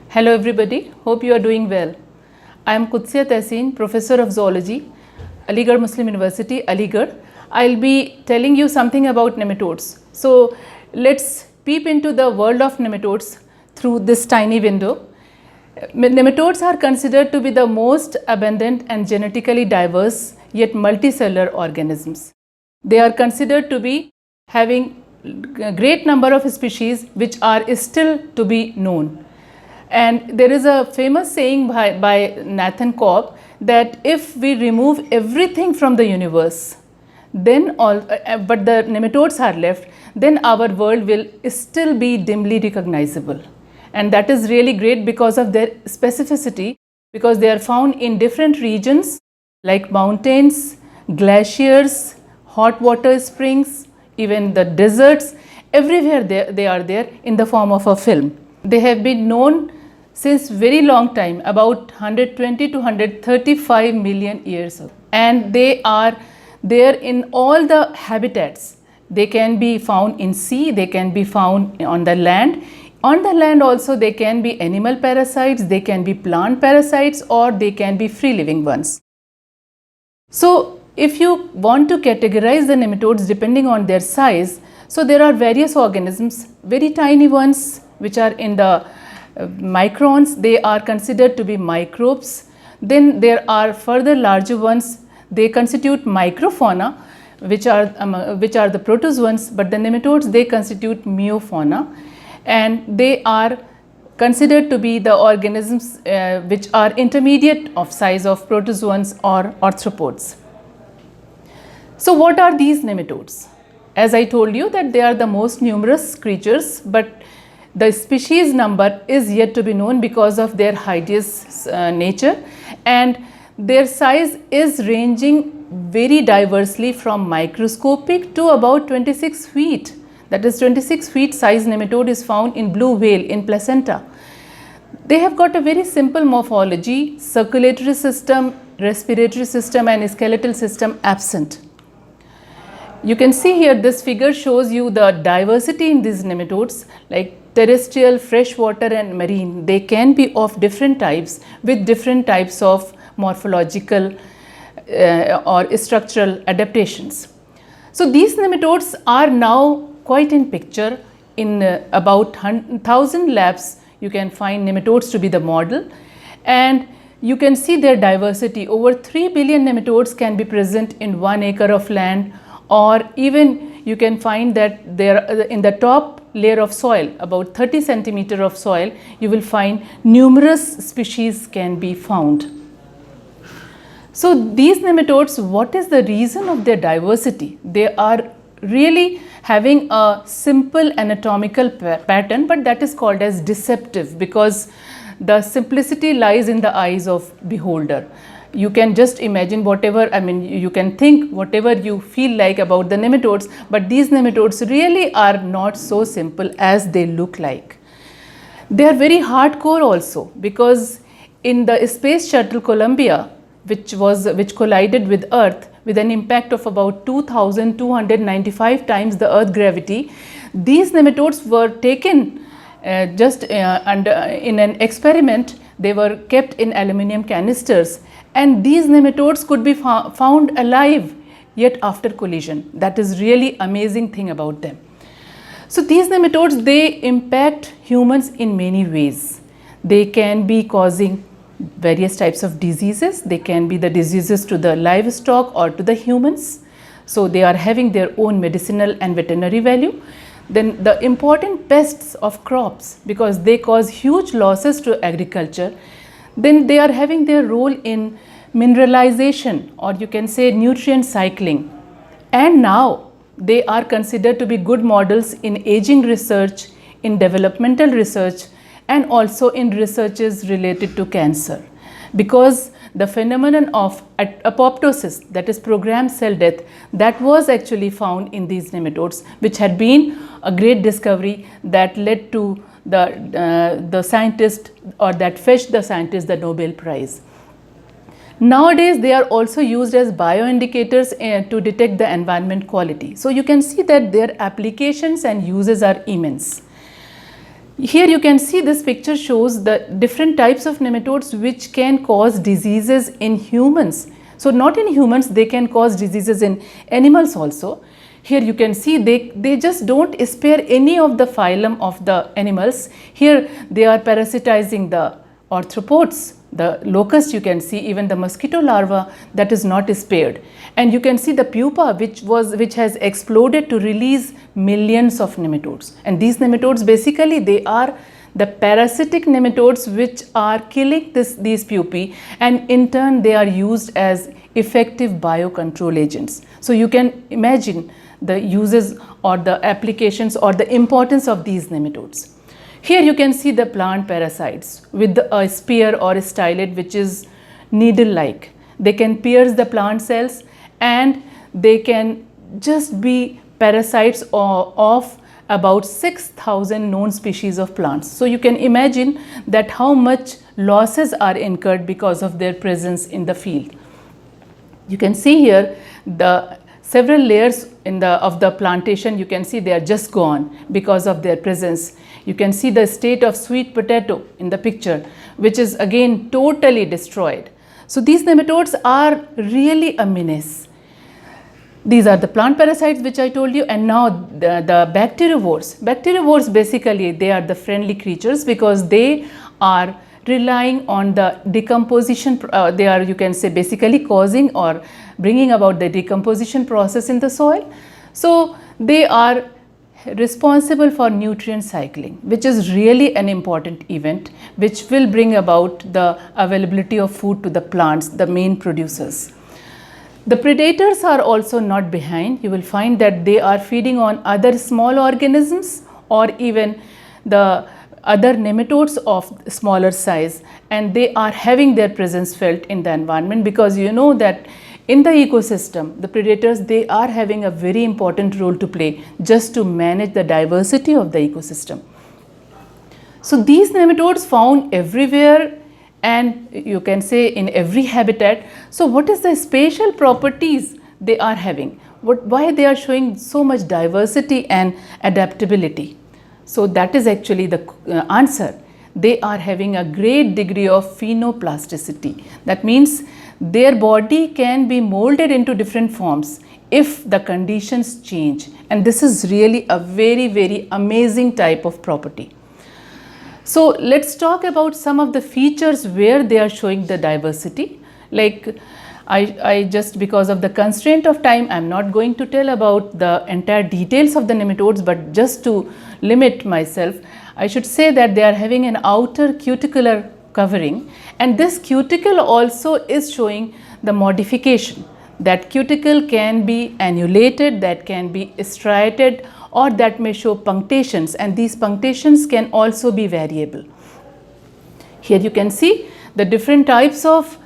Hello everybody, hope you are doing well. I am Qudsiya Tehseen, Professor of Zoology, Aligarh Muslim University, Aligarh. I'll be telling you something about nematodes. So let's peep into the world of nematodes through this tiny window. Nematodes are considered to be the most abundant and genetically diverse yet multicellular organisms. They are considered to be having a great number of species which are still to be known. And there is a famous saying by Nathan Cobb that if we remove everything from the universe, then but the nematodes are left, then our world will still be dimly recognizable. And that is really great because of their specificity, because they are found in different regions like mountains, glaciers, hot water springs, even the deserts. Everywhere they are there in the form of a film. They have been known since very long time, about 120 to 135 million years ago. And they are there in all the habitats. They can be found in sea, they can be found on the land. On the land also they can be animal parasites, they can be plant parasites, or they can be free living ones. So if you want to categorize the nematodes depending on their size, so there are various organisms, very tiny ones which are in the microns, they are considered to be microbes. Then there are further larger ones, they constitute microfauna, which are the protozoans, but the nematodes, they constitute meiofauna, and they are considered to be the organisms which are intermediate of size of protozoans or arthropods. So what are these nematodes? As I told you that they are the most numerous creatures, but the species number is yet to be known because of their hideous nature, and their size is ranging very diversely from microscopic to about 26 feet. That is 26 feet size nematode is found in blue whale in placenta. They have got a very simple morphology, circulatory system, respiratory system and skeletal system absent. You can see here this figure shows you the diversity in these nematodes, like terrestrial, freshwater and marine. They can be of different types with different types of morphological or structural adaptations. So these nematodes are now quite in picture. In about 1,000 labs you can find nematodes to be the model, and you can see their diversity. Over 3 billion nematodes can be present in 1 acre of land, or even you can find that there in the top layer of soil, about 30 centimeter of soil, you will find numerous species can be found. So these nematodes, what is the reason of their diversity? They are really having a simple anatomical pattern, but that is called as deceptive because the simplicity lies in the eyes of beholder. You can just imagine whatever, you can think whatever you feel like about the nematodes, but these nematodes really are not so simple as they look like. They are very hardcore also, because in the space shuttle Columbia, which collided with Earth with an impact of about 2,295 times the Earth gravity, these nematodes were taken in an experiment. They were kept in aluminum canisters, and these nematodes could be found alive yet after collision. That is really amazing thing about them. So these nematodes, they impact humans in many ways. They can be causing various types of diseases. They can be the diseases to the livestock or to the humans. So they are having their own medicinal and veterinary value. Then the important pests of crops, because they cause huge losses to agriculture. Then they are having their role in mineralization, or you can say nutrient cycling. And now they are considered to be good models in aging research, in developmental research, and also in researches related to cancer. Because the phenomenon of apoptosis, that is programmed cell death, that was actually found in these nematodes, which had been a great discovery that led to the scientist, or that fetched the scientist the Nobel Prize. Nowadays they are also used as bioindicators to detect the environment quality. So you can see that their applications and uses are immense. Here you can see this picture shows the different types of nematodes which can cause diseases in humans. So not in humans, they can cause diseases in animals also. Here you can see they just don't spare any of the phylum of the animals. Here they are parasitizing the arthropods, the locust, you can see even the mosquito larva that is not spared. And you can see the pupa which has exploded to release millions of nematodes. And these nematodes basically they are the parasitic nematodes which are killing these pupae, and in turn they are used as effective biocontrol agents. So you can imagine the uses or the applications or the importance of these nematodes. Here you can see the plant parasites with a spear or a stylet which is needle-like. They can pierce the plant cells and they can just be parasites of about 6,000 known species of plants. So you can imagine that how much losses are incurred because of their presence in the field. You can see here the several layers of the plantation. You can see they are just gone because of their presence. You can see the state of sweet potato in the picture, which is again totally destroyed. So these nematodes are really a menace. These are the plant parasites which I told you, and now the bacteriivores. Bacteriivores basically they are the friendly creatures because they are relying on the decomposition, they are, you can say, basically causing or bringing about the decomposition process in the soil. So they are responsible for nutrient cycling, which is really an important event which will bring about the availability of food to the plants, the main producers. The predators are also not behind. You will find that they are feeding on other small organisms or even the other nematodes of smaller size, and they are having their presence felt in the environment because you know that in the ecosystem, the predators, they are having a very important role to play just to manage the diversity of the ecosystem. So these nematodes found everywhere and you can say in every habitat. So what is the spatial properties they are having? Why they are showing so much diversity and adaptability? So that is actually the answer. They are having a great degree of phenoplasticity. That means their body can be molded into different forms if the conditions change, and this is really a very, very amazing type of property. So let's talk about some of the features where they are showing the diversity. Like I just, because of the constraint of time, I'm not going to tell about the entire details of the nematodes, but just to limit myself, I should say that they are having an outer cuticular covering, and this cuticle also is showing the modification. That cuticle can be annulated, that can be striated, or that may show punctations, and these punctations can also be variable. Here you can see the different types of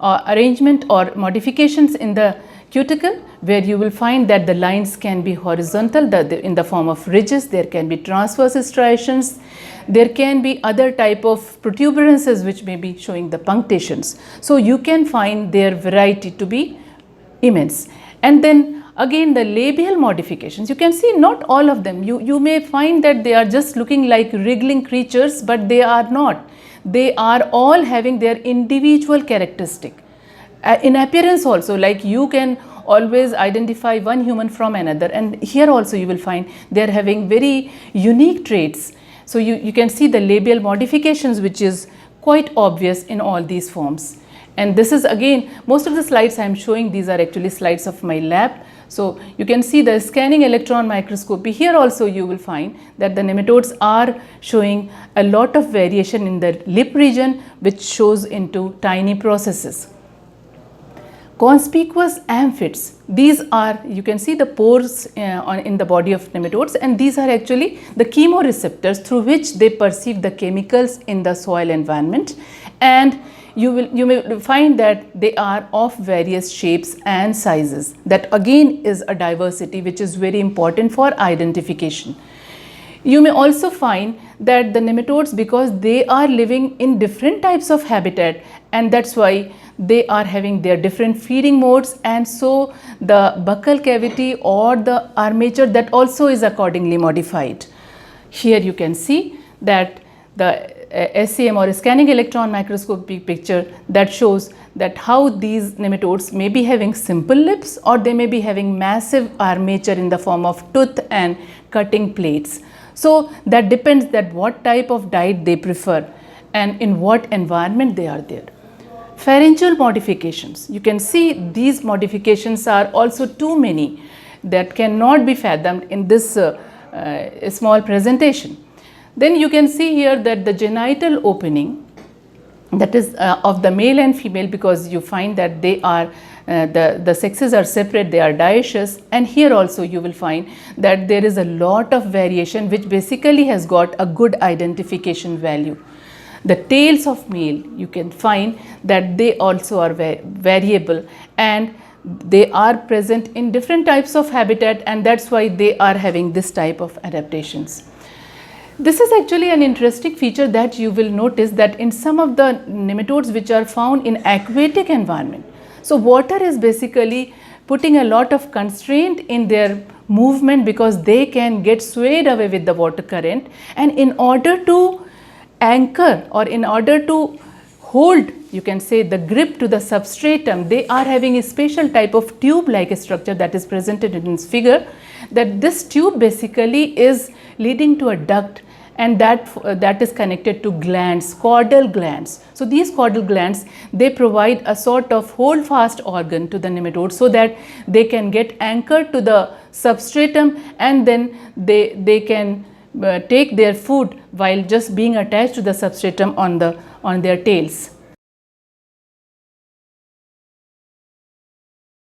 arrangement or modifications in the cuticle, where you will find that the lines can be horizontal in the form of ridges, there can be transverse striations, there can be other type of protuberances which may be showing the punctations. So you can find their variety to be immense. And then again the labial modifications, you can see not all of them, you may find that they are just looking like wriggling creatures, but they are not. They are all having their individual characteristic. In appearance also, like you can always identify one human from another, and here also you will find they are having very unique traits. So you can see the labial modifications which is quite obvious in all these forms. And this is again, most of the slides I am showing, these are actually slides of my lab. So you can see the scanning electron microscopy. Here also you will find that the nematodes are showing a lot of variation in the lip region, which shows into tiny processes. Conspicuous amphids, these are, you can see the pores in the body of nematodes, and these are actually the chemoreceptors through which they perceive the chemicals in the soil environment, and you may find that they are of various shapes and sizes. That again is a diversity which is very important for identification. You may also find that the nematodes, because they are living in different types of habitat, and that's why they are having their different feeding modes, and so the buccal cavity or the armature, that also is accordingly modified. Here you can see that the SEM or scanning electron microscopy picture that shows that how these nematodes may be having simple lips or they may be having massive armature in the form of tooth and cutting plates. So that depends that what type of diet they prefer and in what environment they are there. Pharyngeal modifications, you can see these modifications are also too many that cannot be fathomed in this small presentation. Then you can see here that the genital opening, that is of the male and female, because you find that they are the sexes are separate, they are dioecious, and here also you will find that there is a lot of variation which basically has got a good identification value. The tails of male, you can find that they also are variable and they are present in different types of habitat, and that's why they are having this type of adaptations. This is actually an interesting feature that you will notice that in some of the nematodes which are found in aquatic environment. So water is basically putting a lot of constraint in their movement because they can get swayed away with the water current, and in order to anchor or in order to hold, you can say, the grip to the substratum, they are having a special type of tube like structure that is presented in this figure, that this tube basically is leading to a duct, and that is connected to glands, caudal glands. So these caudal glands, they provide a sort of hold fast organ to the nematode so that they can get anchored to the substratum, and then they can take their food while just being attached to the substratum on their tails.